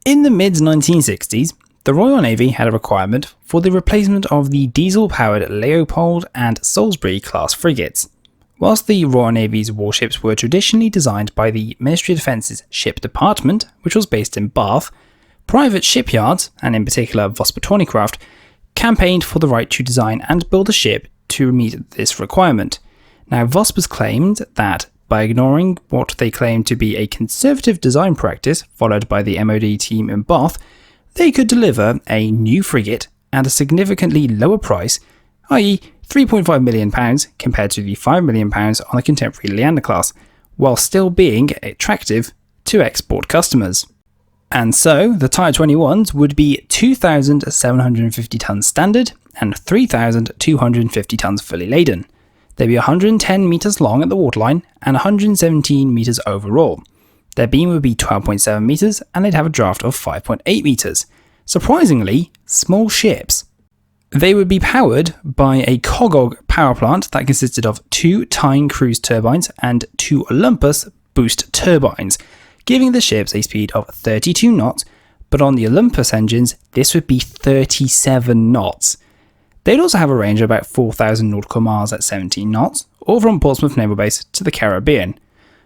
In the mid-1960s, the Royal Navy had a requirement for the replacement of the diesel-powered Leopold and Salisbury class frigates. Whilst the Royal Navy's warships were traditionally designed by the Ministry of Defence's Ship Department, which was based in Bath, private shipyards, and in particular Vosper campaigned for the right to design and build a ship to meet this requirement. Now, Vospers claimed that by ignoring what they claimed to be a conservative design practice followed by the MOD team in Bath, they could deliver a new frigate at a significantly lower price, i.e. £3.5 million compared to the £5 million on the contemporary Leander class, while still being attractive to export customers. And so, the Type 21s would be 2,750 tons standard and 3,250 tons fully laden. They'd be 110 metres long at the waterline and 117 metres overall. Their beam would be 12.7 metres and they'd have a draft of 5.8 metres. Surprisingly, small ships. They would be powered by a Cogog power plant that consisted of 2 Tyne cruise turbines and 2 Olympus boost turbines, giving the ships a speed of 32 knots, but on the Olympus engines, this would be 37 knots. They'd also have a range of about 4,000 nautical miles at 17 knots, or from Portsmouth Naval Base to the Caribbean.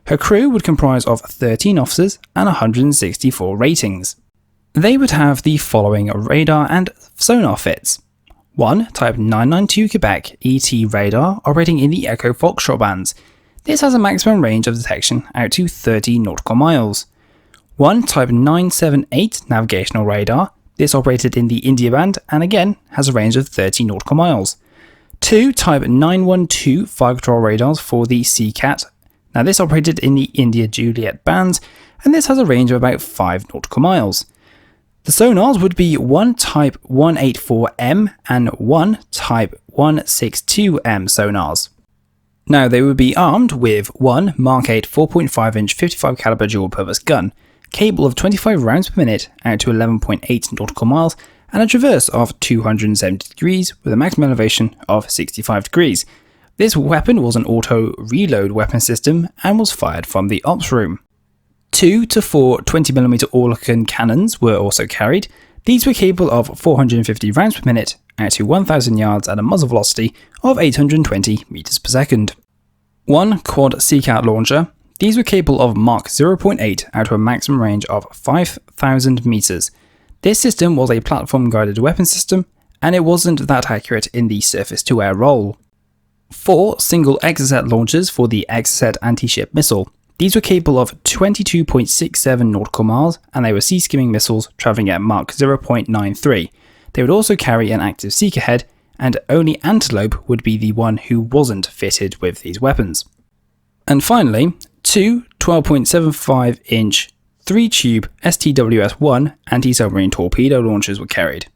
Her crew would comprise of 13 officers and 164 ratings. They would have the following radar and sonar fits. 1 Type 992 Quebec ET radar operating in the Echo Foxtrot bands. This has a maximum range of detection out to 30 nautical miles. 1 Type 978 navigational radar. This operated in the India band and again has a range of 30 nautical miles. 2 Type 912 fire control radars for the Seacat. Now this operated in the India Juliet bands and this has a range of about 5 nautical miles. The sonars would be 1 Type 184M and 1 Type 162M sonars. Now they would be armed with 1 Mark 8 4.5-inch 55 caliber dual-purpose gun, capable of 25 rounds per minute out to 11.8 nautical miles, and a traverse of 270 degrees with a maximum elevation of 65 degrees. This weapon was an auto-reload weapon system and was fired from the ops room. 2 to 4 20mm Orlecan cannons were also carried. These were capable of 450 rounds per minute out to 1,000 yards at a muzzle velocity of 820 meters per second. 1 quad Seacat launcher. These were capable of Mach 0.8 out to a maximum range of 5,000 meters. This system was a platform-guided weapon system, and it wasn't that accurate in the surface-to-air role. 4 single Exocet launchers for the Exocet anti-ship missile. These were capable of 22.67 nautical miles, and they were sea-skimming missiles travelling at Mach 0.93. They would also carry an active seeker head, and only Antelope would be the one who wasn't fitted with these weapons. And finally, 2 12.75-inch 3-tube STWS-1 anti-submarine torpedo launchers were carried.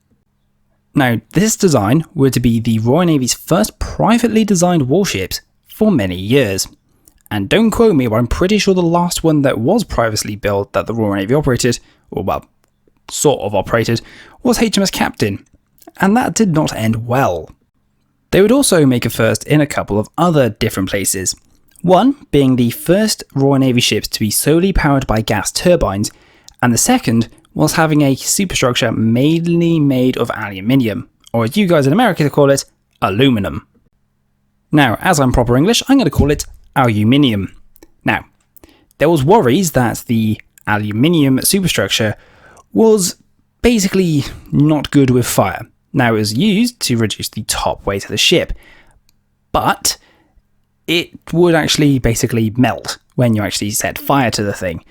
Now, this design were to be the Royal Navy's first privately designed warships for many years. And don't quote me, but I'm pretty sure the last one that was privately built that the Royal Navy operated, or well, sort of operated, was HMS Captain, and that did not end well. They would also make a first in a couple of other different places. One being the first Royal Navy ships to be solely powered by gas turbines, and the second was having a superstructure mainly made of aluminium, or as you guys in America call it, aluminum. Now, as I'm proper English, I'm going to call it aluminium. Now, there was worries that the aluminium superstructure was basically not good with fire. Now, it was used to reduce the top weight of the ship, but it would actually basically melt when you actually set fire to the thing,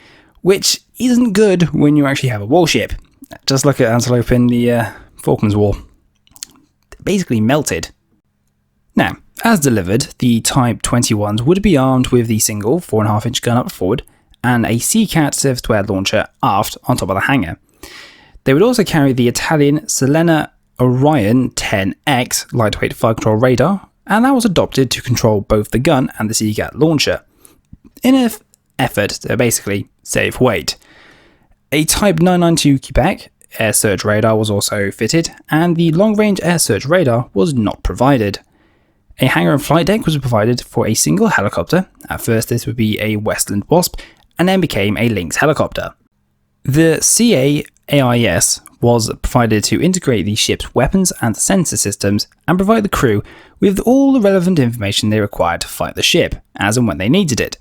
which isn't good when you actually have a warship. Just look at Antelope in the Falklands War. Basically melted. Now, as delivered, the Type 21s would be armed with the single 4.5-inch gun up forward and a Seacat surface-to-air launcher aft on top of the hangar. They would also carry the Italian Selena Orion 10X lightweight fire control radar, and that was adopted to control both the gun and the Seacat launcher, in an effort to basically save weight. A Type 992 Quebec air search radar was also fitted, and the long-range air search radar was not provided. A hangar and flight deck was provided for a single helicopter. At first this would be a Westland Wasp, and then became a Lynx helicopter. The AIS was provided to integrate the ship's weapons and sensor systems and provide the crew with all the relevant information they required to fight the ship, as and when they needed it.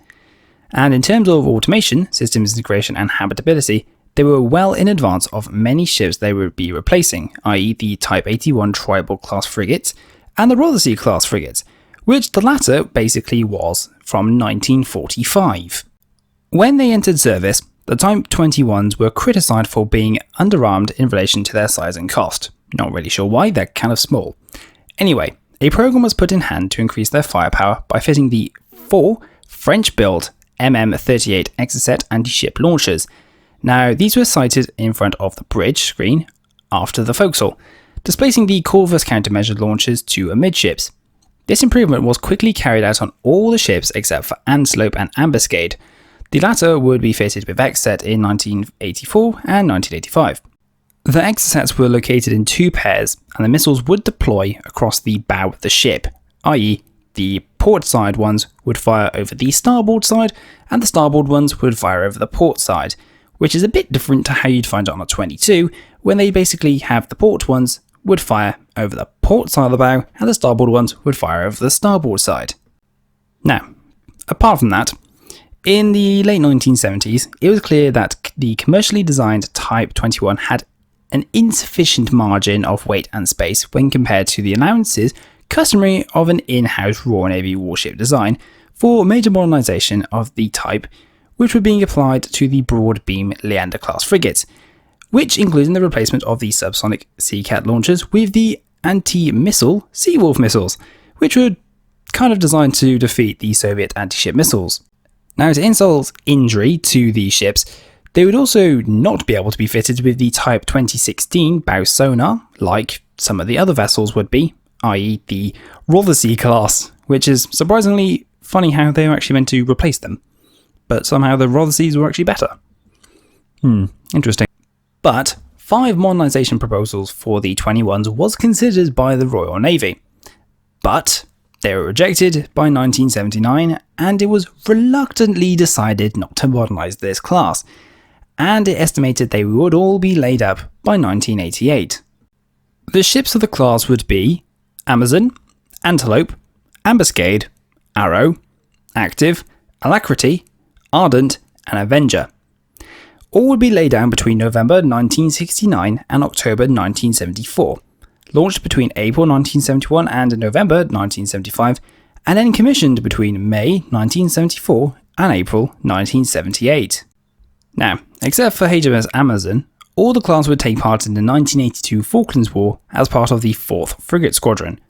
And in terms of automation, systems integration and habitability, they were well in advance of many ships they would be replacing, i.e. the Type 81 Tribal class frigates and the Rothesay class frigates, which the latter basically was from 1945. When they entered service, the Type 21s were criticised for being underarmed in relation to their size and cost. Not really sure why, they're kind of small. Anyway, a program was put in hand to increase their firepower by fitting the 4 French-built MM-38 Exocet anti-ship launchers. Now, these were sited in front of the bridge screen after the forecastle, displacing the Corvus countermeasure launchers to amidships. This improvement was quickly carried out on all the ships except for Antelope and Ambuscade. The latter would be fitted with Exocet in 1984 and 1985. The Exocets were located in 2 pairs, and the missiles would deploy across the bow of the ship, i.e. the port side ones would fire over the starboard side, and the starboard ones would fire over the port side, which is a bit different to how you'd find it on a 22, when they basically have the port ones would fire over the port side of the bow, and the starboard ones would fire over the starboard side. Now, apart from that, in the late 1970s, it was clear that the commercially designed Type 21 had an insufficient margin of weight and space when compared to the allowances customary of an in-house Royal Navy warship design for major modernisation of the type, which were being applied to the broad-beam Leander-class frigates, which included the replacement of the subsonic Sea Cat launchers with the anti-missile Seawolf missiles, which were kind of designed to defeat the Soviet anti-ship missiles. Now, to insult injury to these ships, they would also not be able to be fitted with the Type 2016 bow sonar, like some of the other vessels would be, i.e. the Rothesay class, which is surprisingly funny how they were actually meant to replace them. But somehow the Rothesays were actually better. Interesting. But 5 modernisation proposals for the 21s was considered by the Royal Navy. But they were rejected by 1979, and it was reluctantly decided not to modernise this class, and it estimated they would all be laid up by 1988. The ships of the class would be Amazon, Antelope, Ambuscade, Arrow, Active, Alacrity, Ardent, and Avenger. All would be laid down between November 1969 and October 1974, launched between April 1971 and November 1975, and then commissioned between May 1974 and April 1978. Now, except for HMS Amazon, all the class would take part in the 1982 Falklands War as part of the 4th Frigate Squadron.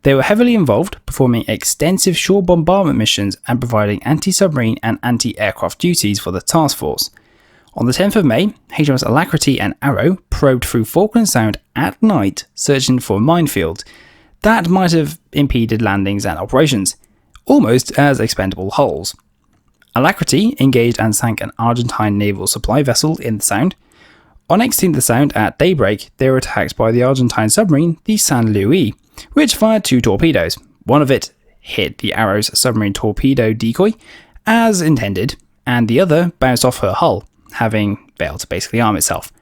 They were heavily involved, performing extensive shore bombardment missions and providing anti-submarine and anti-aircraft duties for the task force. On the 10th of May, HMS Alacrity and Arrow probed through Falkland Sound at night searching for minefields that might have impeded landings and operations, almost as expendable hulls. Alacrity engaged and sank an Argentine naval supply vessel in the Sound. On exiting the Sound at daybreak, they were attacked by the Argentine submarine, the San Luis, which fired 2 torpedoes. One of it hit the Arrow's submarine torpedo decoy, as intended, and the other bounced off her hull, having failed to basically arm itself.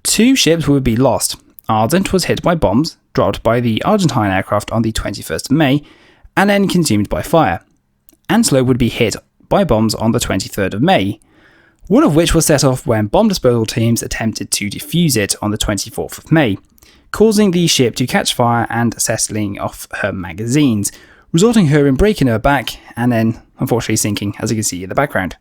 2 ships would be lost. Ardent was hit by bombs dropped by the Argentine aircraft on the 21st of May, and then consumed by fire. Antelope would be hit by bombs on the 23rd of May, one of which was set off when bomb disposal teams attempted to defuse it on the 24th of May, causing the ship to catch fire and settling off her magazines, resulting her in breaking her back and then unfortunately sinking, as you can see in the background.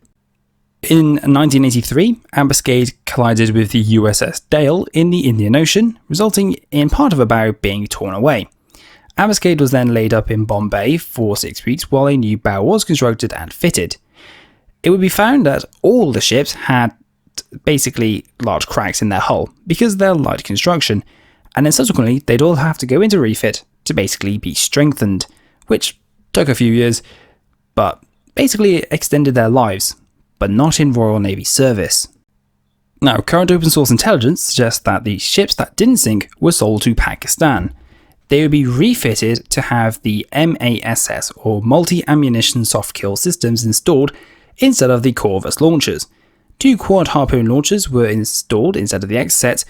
In 1983, Ambuscade collided with the USS Dale in the Indian Ocean, resulting in part of her bow being torn away. Ambuscade was then laid up in Bombay for 6 weeks while a new bow was constructed and fitted. It would be found that all the ships had basically large cracks in their hull because of their light construction, and then subsequently they'd all have to go into refit to basically be strengthened, which took a few years, but basically extended their lives, but not in Royal Navy service. Now, current open source intelligence suggests that the ships that didn't sink were sold to Pakistan. They would be refitted to have the MASS, or multi-ammunition soft kill systems, installed instead of the Corvus launchers. 2 quad harpoon launchers were installed instead of the X set,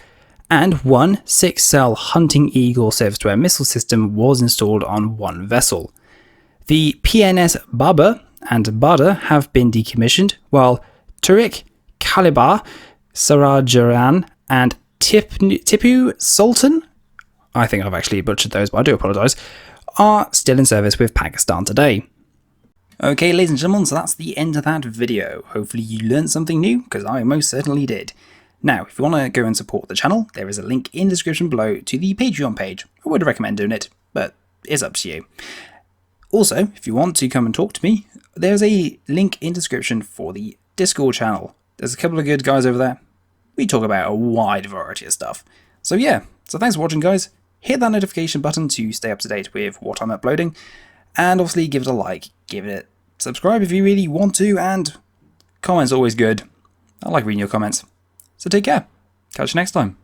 and one 6-cell Hunting Eagle surface-to-air missile system was installed on one vessel. The PNS Baba and Bada have been decommissioned, while Turik, Kalibar, Sarajaran, and Tipu Sultan, I think I've actually butchered those, but I do apologise, are still in service with Pakistan today. Okay, ladies and gentlemen, so that's the end of that video. Hopefully you learned something new, because I most certainly did. Now, if you want to go and support the channel, there is a link in the description below to the Patreon page. I would recommend doing it, but it's up to you. Also, if you want to come and talk to me, there's a link in the description for the Discord channel. There's a couple of good guys over there. We talk about a wide variety of stuff. So yeah, so thanks for watching, guys. Hit that notification button to stay up to date with what I'm uploading. And obviously give it a like, give it a subscribe if you really want to, and comments are always good. I like reading your comments. So take care. Catch you next time.